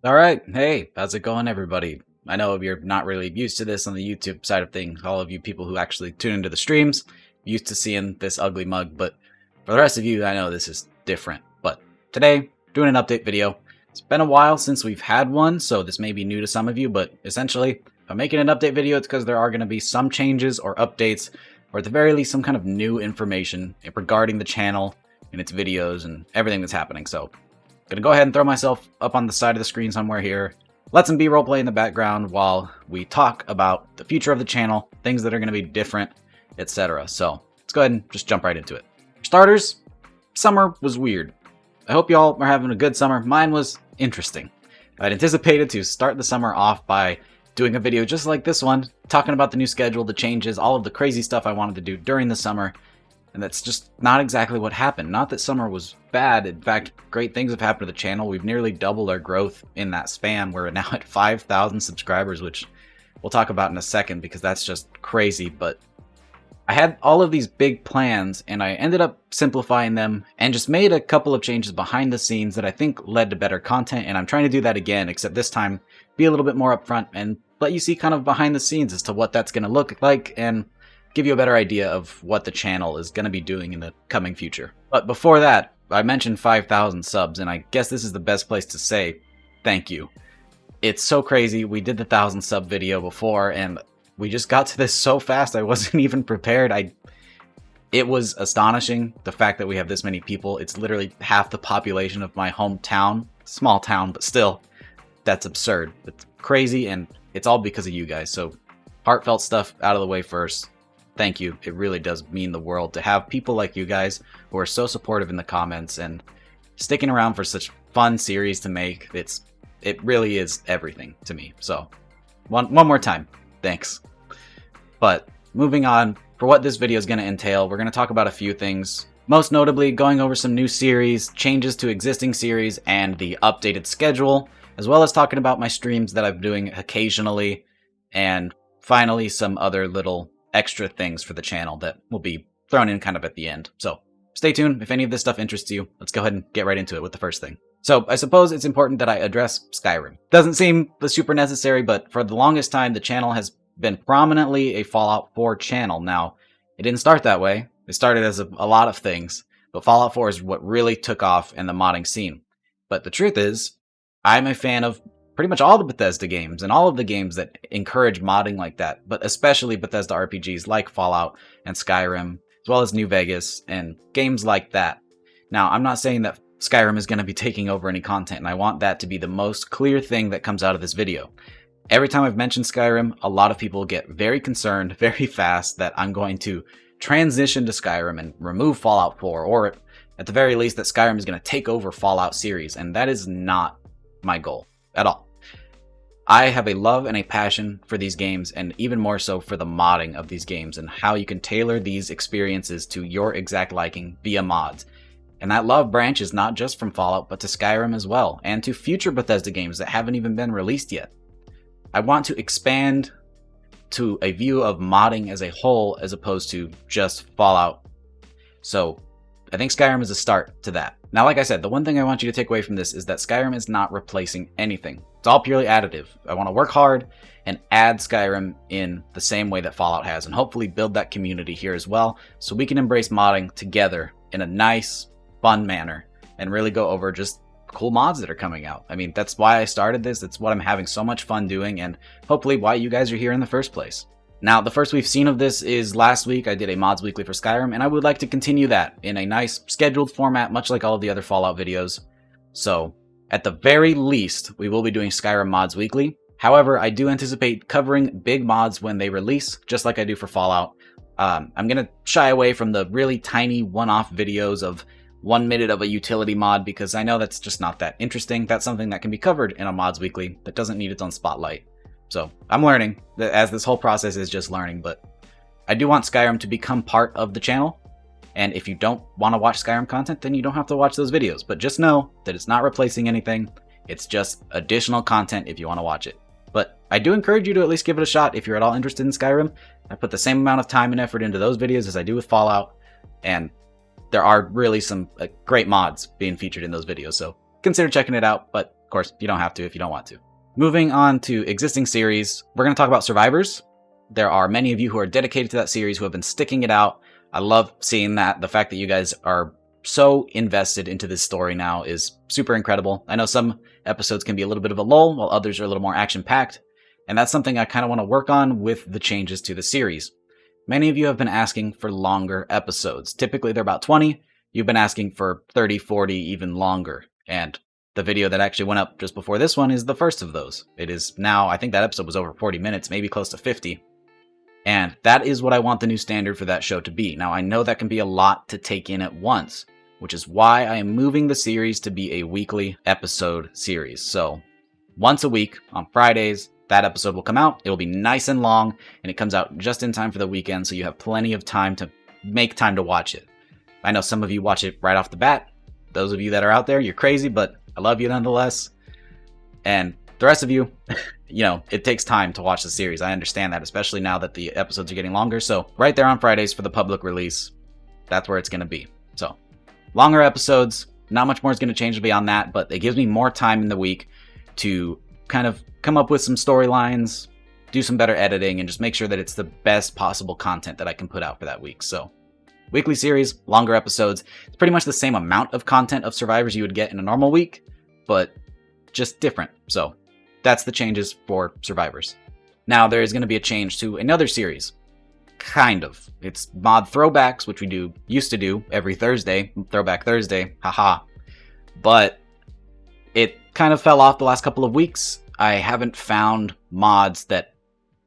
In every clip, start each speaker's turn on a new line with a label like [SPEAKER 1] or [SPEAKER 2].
[SPEAKER 1] Alright, hey, how's it going, everybody? I know you're not really used to this on the YouTube side of things. All of you people who actually tune into the streams, used to seeing this ugly mug, but for the rest of you, I know this is different. But today, doing an update video. It's been a while since we've had one, so this may be new to some of you, but essentially, if I'm making an update video, it's because there are going to be some changes or updates, or at the very least, some kind of new information regarding the channel and its videos and everything that's happening. So gonna go ahead and throw myself up on the side of the screen somewhere here. Let some B-roll play in the background while we talk about the future of the channel, things that are gonna be different, etc. So let's go ahead and just jump right into it. For starters, summer was weird. I hope y'all are having a good summer. Mine was interesting. I'd anticipated to start the summer off by doing a video just like this one, talking about the new schedule, the changes, all of the crazy stuff I wanted to do during the summer. And that's just not exactly what happened. Not that summer was bad. In fact, great things have happened to the channel. We've nearly doubled our growth in that span. We're now at 5,000 subscribers, which we'll talk about in a second because that's just crazy. But I had all of these big plans and I ended up simplifying them and just made a couple of changes behind the scenes that I think led to better content. And I'm trying to do that again, except this time be a little bit more upfront and let you see kind of behind the scenes as to what that's going to look like and give you a better idea of what the channel is going to be doing in the coming future. But before that, I mentioned 5,000 subs, and I guess this is the best place to say thank you. It's so crazy. We did the 1,000 sub video before, and we just got to this so fast I wasn't even prepared. It was astonishing, the fact that we have this many people. It's literally half the population of my hometown. Small town, but still, that's absurd. It's crazy, and it's all because of you guys. So heartfelt stuff out of the way first. Thank you. It really does mean the world to have people like you guys who are so supportive in the comments and sticking around for such fun series to make. It really is everything to me. So one more time, thanks. But moving on, for what this video is going to entail, we're going to talk about a few things. Most notably, going over some new series, changes to existing series, and the updated schedule, as well as talking about my streams that I'm doing occasionally, and finally some other little extra things for the channel that will be thrown in kind of at the end. So stay tuned. If any of this stuff interests you, let's go ahead and get right into it with the first thing. So I suppose it's important that I address Skyrim. Doesn't seem super necessary, but for the longest time, the channel has been prominently a Fallout 4 channel. Now, it didn't start that way. It started as a lot of things, but Fallout 4 is what really took off in the modding scene. But the truth is, I'm a fan of pretty much all the Bethesda games and all of the games that encourage modding like that, but especially Bethesda RPGs like Fallout and Skyrim, as well as New Vegas and games like that. Now, I'm not saying that Skyrim is going to be taking over any content, and I want that to be the most clear thing that comes out of this video. Every time I've mentioned Skyrim, a lot of people get very concerned very fast that I'm going to transition to Skyrim and remove Fallout 4, or at the very least that Skyrim is going to take over Fallout series, and that is not my goal at all. I have a love and a passion for these games, and even more so for the modding of these games and how you can tailor these experiences to your exact liking via mods. And that love branches not just from Fallout, but to Skyrim as well, and to future Bethesda games that haven't even been released yet. I want to expand to a view of modding as a whole as opposed to just Fallout. So I think Skyrim is a start to that. Now, like I said, the one thing I want you to take away from this is that Skyrim is not replacing anything. It's all purely additive. I want to work hard and add Skyrim in the same way that Fallout has, and hopefully build that community here as well, so we can embrace modding together in a nice, fun manner, and really go over just cool mods that are coming out. I mean, that's why I started this. That's what I'm having so much fun doing, and hopefully why you guys are here in the first place. Now, the first we've seen of this is last week. I did a Mods Weekly for Skyrim, and I would like to continue that in a nice scheduled format, much like all of the other Fallout videos. So, at the very least, we will be doing Skyrim Mods Weekly. However, I do anticipate covering big mods when they release, just like I do for Fallout. I'm going to shy away from the really tiny one-off videos of 1 minute of a utility mod, because I know that's just not that interesting. That's something that can be covered in a Mods Weekly that doesn't need its own spotlight. So I'm learning, as this whole process is just learning, but I do want Skyrim to become part of the channel. And if you don't want to watch Skyrim content, then you don't have to watch those videos. But just know that it's not replacing anything. It's just additional content if you want to watch it. But I do encourage you to at least give it a shot if you're at all interested in Skyrim. I put the same amount of time and effort into those videos as I do with Fallout. And there are really some great mods being featured in those videos. So consider checking it out. But course, you don't have to if you don't want to. Moving on to existing series, we're going to talk about Survivors. There are many of you who are dedicated to that series who have been sticking it out. I love seeing that. The fact that you guys are so invested into this story now is super incredible. I know some episodes can be a little bit of a lull, while others are a little more action-packed, and that's something I kind of want to work on with the changes to the series. Many of you have been asking for longer episodes. Typically, they're about 20. You've been asking for 30, 40, even longer. And the video that actually went up just before this one is the first of those. It is now, I think that episode was over 40 minutes, maybe close to 50. And that is what I want the new standard for that show to be. Now, I know that can be a lot to take in at once, which is why I am moving the series to be a weekly episode series. So, once a week on Fridays, that episode will come out. It'll be nice and long, and it comes out just in time for the weekend, so you have plenty of time to make time to watch it. I know some of you watch it right off the bat. Those of you that are out there, you're crazy, but I love you nonetheless. And the rest of you, it takes time to watch the series. I understand that, especially now that the episodes are getting longer. So right there on Fridays for the public release, that's where it's going to be. So longer episodes, not much more is going to change beyond that, but it gives me more time in the week to kind of come up with some storylines, do some better editing, and just make sure that it's the best possible content that I can put out for that week. So weekly series, longer episodes. It's pretty much the same amount of content of Survivors you would get in a normal week, but just different. So that's the changes for Survivors. Now there is going to be a change to another series. Kind of. It's mod throwbacks, which we used to do every Thursday. Throwback Thursday. Haha. But it kind of fell off the last couple of weeks. I haven't found mods that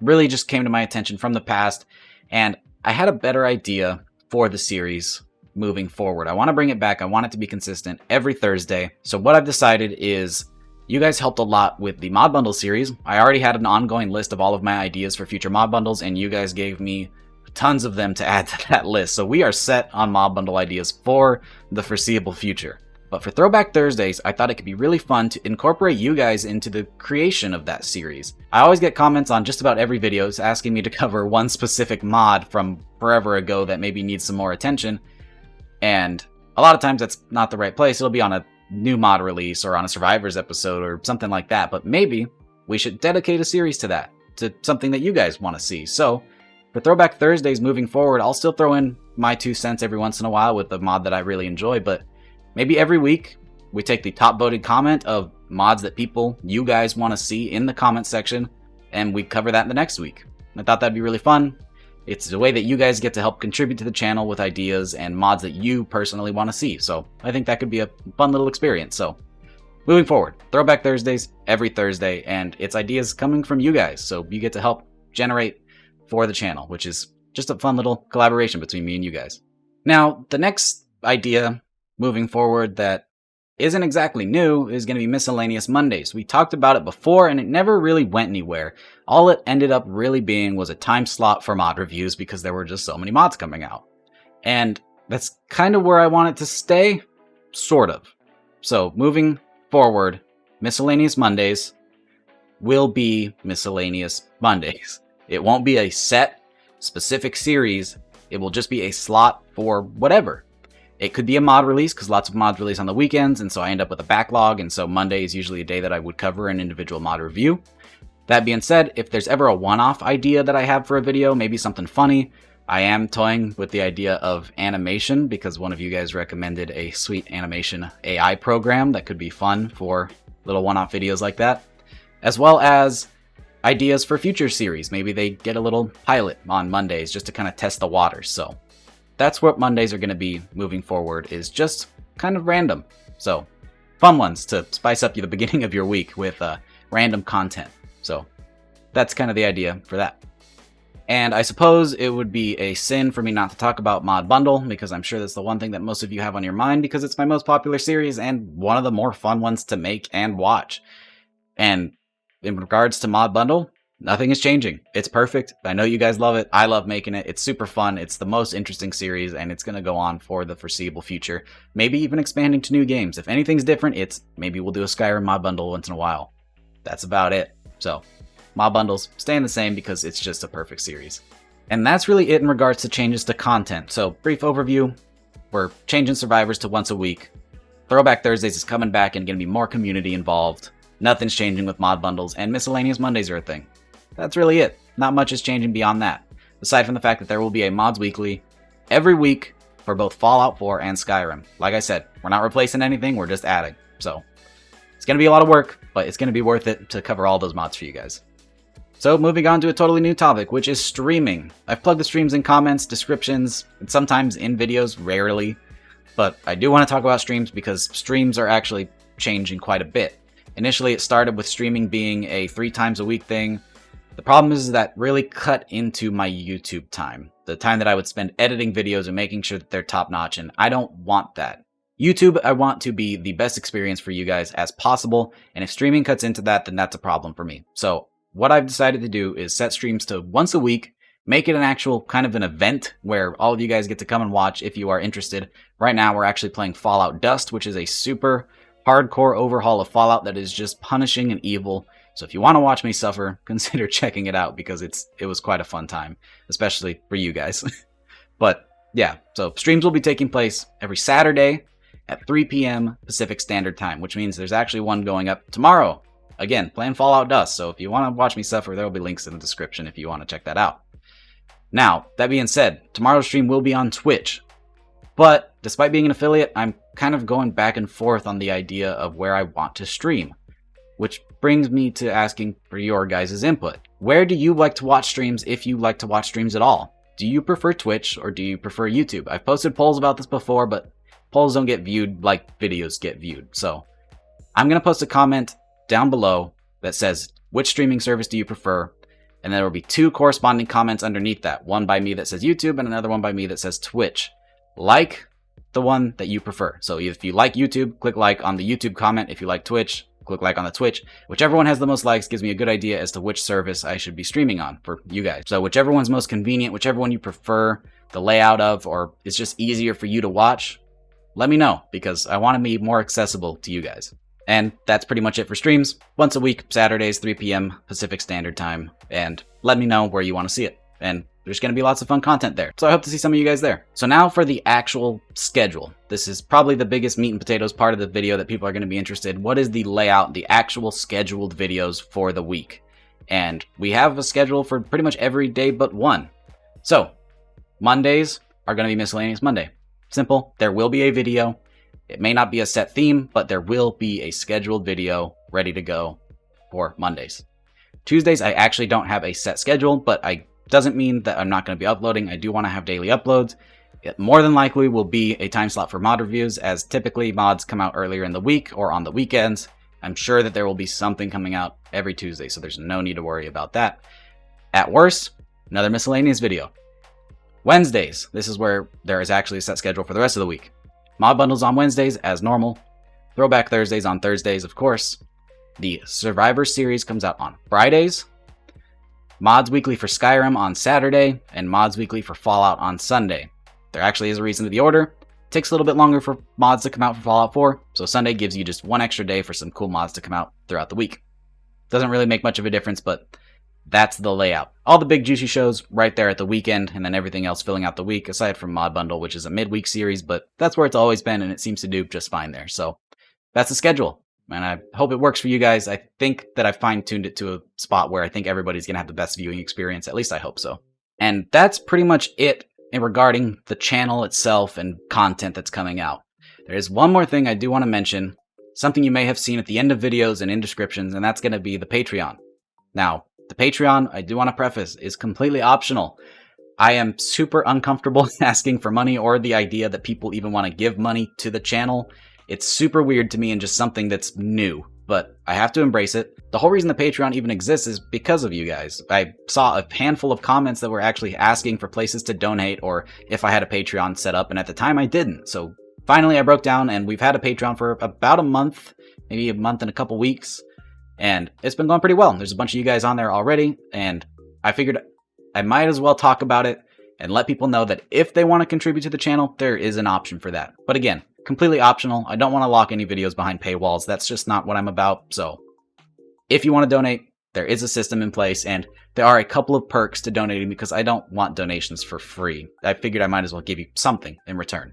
[SPEAKER 1] really just came to my attention from the past, and I had a better idea for the series moving forward. I want to bring it back. I want it to be consistent every Thursday. So what I've decided is, you guys helped a lot with the mod bundle series. I already had an ongoing list of all of my ideas for future mod bundles, and you guys gave me tons of them to add to that list. So we are set on mod bundle ideas for the foreseeable future. But for Throwback Thursdays, I thought it could be really fun to incorporate you guys into the creation of that series. I always get comments on just about every video asking me to cover one specific mod from forever ago that maybe needs some more attention. And a lot of times that's not the right place. It'll be on a new mod release or on a Survivors episode or something like that. But maybe we should dedicate a series to that, to something that you guys want to see. So for Throwback Thursdays moving forward, I'll still throw in my 2 cents every once in a while with the mod that I really enjoy, but maybe every week we take the top voted comment of mods that you guys want to see in the comment section, and we cover that in the next week. I thought that'd be really fun. It's a way that you guys get to help contribute to the channel with ideas and mods that you personally want to see. So I think that could be a fun little experience. So moving forward, Throwback Thursdays every Thursday, and it's ideas coming from you guys. So you get to help generate for the channel, which is just a fun little collaboration between me and you guys. Now, the next idea moving forward that isn't exactly new is going to be Miscellaneous Mondays. We talked about it before and it never really went anywhere. All it ended up really being was a time slot for mod reviews because there were just so many mods coming out. And that's kind of where I want it to stay, sort of. So moving forward, Miscellaneous Mondays will be Miscellaneous Mondays. It won't be a set, specific series. It will just be a slot for whatever. It could be a mod release, because lots of mods release on the weekends, and so I end up with a backlog, and so Monday is usually a day that I would cover an individual mod review. That being said, if there's ever a one-off idea that I have for a video, maybe something funny, I am toying with the idea of animation, because one of you guys recommended a sweet animation AI program that could be fun for little one-off videos like that, as well as ideas for future series. Maybe they get a little pilot on Mondays just to kind of test the waters, so that's what Mondays are going to be moving forward, is just kind of random. So, fun ones to spice up the beginning of your week with random content. So, that's kind of the idea for that. And I suppose it would be a sin for me not to talk about Mod Bundle, because I'm sure that's the one thing that most of you have on your mind, because it's my most popular series and one of the more fun ones to make and watch. And in regards to Mod Bundle, nothing is changing. It's perfect. I know you guys love it. I love making it. It's super fun. It's the most interesting series, and it's going to go on for the foreseeable future. Maybe even expanding to new games. If anything's different, it's maybe we'll do a Skyrim mod bundle once in a while. That's about it. So, mod bundles staying the same because it's just a perfect series. And that's really it in regards to changes to content. So, brief overview. We're changing Survivors to once a week. Throwback Thursdays is coming back and going to be more community involved. Nothing's changing with mod bundles, and miscellaneous Mondays are a thing. That's really it. Not much is changing beyond that, aside from the fact that there will be a mods weekly every week for both Fallout 4 and Skyrim. Like I said, we're not replacing anything, we're just adding. So, it's going to be a lot of work, but it's going to be worth it to cover all those mods for you guys. So, moving on to a totally new topic, which is streaming. I've plugged the streams in comments, descriptions, and sometimes in videos, rarely. But I do want to talk about streams because streams are actually changing quite a bit. Initially, it started with streaming being a 3 times a week thing. The problem is that really cut into my YouTube time. The time that I would spend editing videos and making sure that they're top notch, and I don't want that. YouTube, I want to be the best experience for you guys as possible, and if streaming cuts into that, then that's a problem for me. So what I've decided to do is set streams to once a week, make it an actual kind of an event where all of you guys get to come and watch if you are interested. Right now, we're actually playing Fallout Dust, which is a super hardcore overhaul of Fallout that is just punishing and evil. So if you want to watch me suffer, consider checking it out because it was quite a fun time, especially for you guys. But yeah, so streams will be taking place every Saturday at 3 p.m. Pacific Standard Time, which means there's actually one going up tomorrow. Again, playing Fallout Dust, so if you want to watch me suffer, there will be links in the description if you want to check that out. Now, that being said, tomorrow's stream will be on Twitch. But despite being an affiliate, I'm kind of going back and forth on the idea of where I want to stream. Which brings me to asking for your guys' input. Where do you like to watch streams if you like to watch streams at all? Do you prefer Twitch or do you prefer YouTube? I've posted polls about this before, but polls don't get viewed like videos get viewed. So I'm going to post a comment down below that says, which streaming service do you prefer? And there will be 2 corresponding comments underneath that. One by me that says YouTube and another one by me that says Twitch. Like the one that you prefer. So if you like YouTube, click like on the YouTube comment. If you like Twitch, click like on the Twitch. Whichever one has the most likes gives me a good idea as to which service I should be streaming on for you guys. So whichever one's most convenient, whichever one you prefer the layout of, or it's just easier for you to watch, let me know because I want to be more accessible to you guys. And that's pretty much it for streams. Once a week, Saturdays, 3 p.m. Pacific Standard Time. And let me know where you want to see it. And there's going to be lots of fun content there. So I hope to see some of you guys there. So now for the actual schedule. This is probably the biggest meat and potatoes part of the video that people are going to be interested in. What is the layout, the actual scheduled videos for the week? And we have a schedule for pretty much every day but one. So Mondays are going to be Miscellaneous Monday. Simple. There will be a video. It may not be a set theme, but there will be a scheduled video ready to go for Mondays. Tuesdays, I actually don't have a set schedule, but I doesn't mean that I'm not going to be uploading. I do want to have daily uploads. It more than likely will be a time slot for mod reviews, as typically mods come out earlier in the week or on the weekends. I'm sure that there will be something coming out every Tuesday, so there's no need to worry about that. At worst, another miscellaneous video. Wednesdays, this is where there is actually a set schedule for the rest of the week. Mod bundles on Wednesdays, as normal. Throwback Thursdays on Thursdays, of course. The Survivor series comes out on Fridays. Mods Weekly for Skyrim on Saturday, and Mods Weekly for Fallout on Sunday. There actually is a reason to the order. It takes a little bit longer for mods to come out for Fallout 4, so Sunday gives you just one extra day for some cool mods to come out throughout the week. Doesn't really make much of a difference, but that's the layout. All the big juicy shows right there at the weekend, and then everything else filling out the week, aside from Mod Bundle, which is a midweek series, but that's where it's always been, and it seems to do just fine there. So that's the schedule, and I hope it works for you guys. I think that I've fine-tuned it to a spot where I think everybody's going to have the best viewing experience. At least I hope so. And that's pretty much it regarding the channel itself and content that's coming out. There is one more thing I do want to mention, something you may have seen at the end of videos and in descriptions, and that's going to be the Patreon. Now, the Patreon, I do want to preface, is completely optional. I am super uncomfortable asking for money or the idea that people even want to give money to the channel. It's super weird to me and just something that's new, but I have to embrace it. The whole reason the Patreon even exists is because of you guys. I saw a handful of comments that were actually asking for places to donate or if I had a Patreon set up, and at the time I didn't. So finally I broke down, and we've had a Patreon for about a month, maybe a month and a couple weeks. And it's been going pretty well. There's a bunch of you guys on there already, and I figured I might as well talk about it and let people know that if they want to contribute to the channel, there is an option for that. But again, completely optional. I don't want to lock any videos behind paywalls. That's just not what I'm about. So if you want to donate, there is a system in place, and there are a couple of perks to donating because I don't want donations for free. I figured I might as well give you something in return.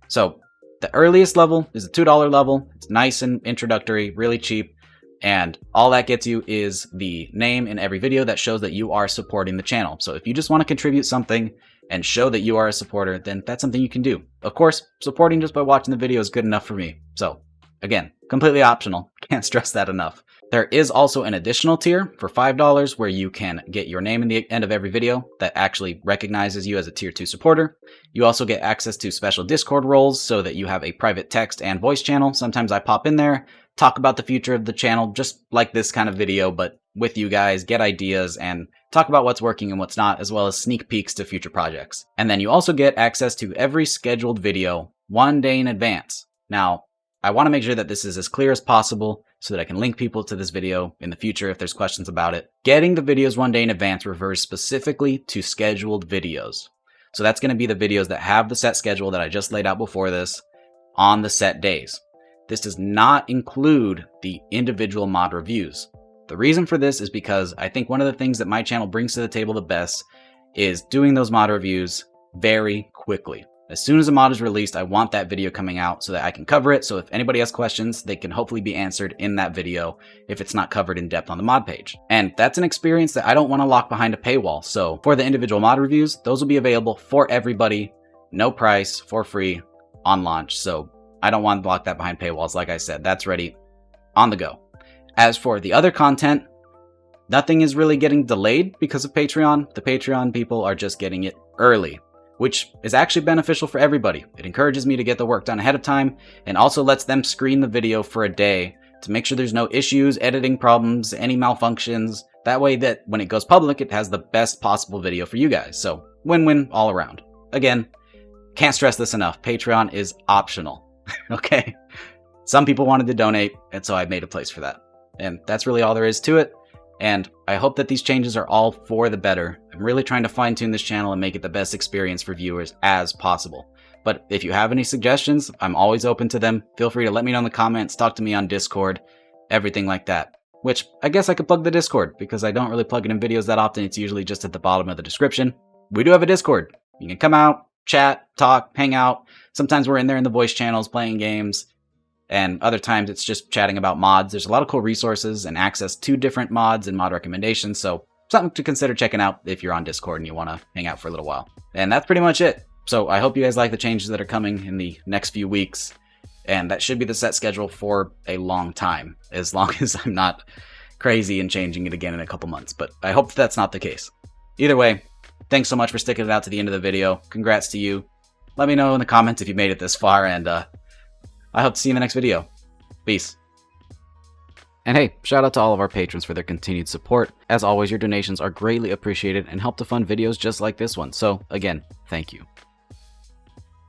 [SPEAKER 1] So the earliest level is the $2 level. It's nice and introductory, really cheap. And all that gets you is the name in every video that shows that you are supporting the channel. So if you just want to contribute something and show that you are a supporter, then that's something you can do. Of course, supporting just by watching the video is good enough for me. So again, completely optional. Can't stress that enough. There is also an additional tier for $5 where you can get your name in the end of every video that actually recognizes you as a tier 2 supporter. You also get access to special Discord roles so that you have a private text and voice channel. Sometimes I pop in there, talk about the future of the channel, just like this kind of video, but with you guys, get ideas and talk about what's working and what's not, as well as sneak peeks to future projects. And then you also get access to every scheduled video 1 day in advance. Now, I want to make sure that this is as clear as possible so that I can link people to this video in the future if there's questions about it. Getting the videos 1 day in advance refers specifically to scheduled videos. So that's going to be the videos that have the set schedule that I just laid out before this on the set days. This does not include the individual mod reviews. The reason for this is because I think one of the things that my channel brings to the table the best is doing those mod reviews very quickly. As soon as a mod is released, I want that video coming out so that I can cover it. So if anybody has questions, they can hopefully be answered in that video if it's not covered in depth on the mod page. And that's an experience that I don't want to lock behind a paywall. So for the individual mod reviews, those will be available for everybody, no price, for free on launch. So I don't want to lock that behind paywalls. Like I said, that's ready on the go. As for the other content, nothing is really getting delayed because of Patreon. The Patreon people are just getting it early, which is actually beneficial for everybody. It encourages me to get the work done ahead of time and also lets them screen the video for a day to make sure there's no issues, editing problems, any malfunctions. That way that when it goes public, it has the best possible video for you guys. So win-win all around. Again, can't stress this enough. Patreon is optional. Okay? Some people wanted to donate, and so I made a place for that. And that's really all there is to it. And I hope that these changes are all for the better. I'm really trying to fine-tune this channel and make it the best experience for viewers as possible. But if you have any suggestions, I'm always open to them. Feel free to let me know in the comments, talk to me on Discord, everything like that. Which, I guess I could plug the Discord, because I don't really plug it in videos that often. It's usually just at the bottom of the description. We do have a Discord. You can come out, chat, talk, hang out. Sometimes we're in there in the voice channels playing games. And other times it's just chatting about mods. There's a lot of cool resources and access to different mods and mod recommendations. So something to consider checking out if you're on Discord and you want to hang out for a little while. And that's pretty much it. So I hope you guys like the changes that are coming in the next few weeks. And that should be the set schedule for a long time, as long as I'm not crazy and changing it again in a couple months. But I hope that's not the case. Either way, thanks so much for sticking it out to the end of the video. Congrats to you. Let me know in the comments if you made it this far, and I hope to see you in the next video. Peace. And hey, shout out to all of our patrons for their continued support. As always, your donations are greatly appreciated and help to fund videos just like this one. So again, thank you.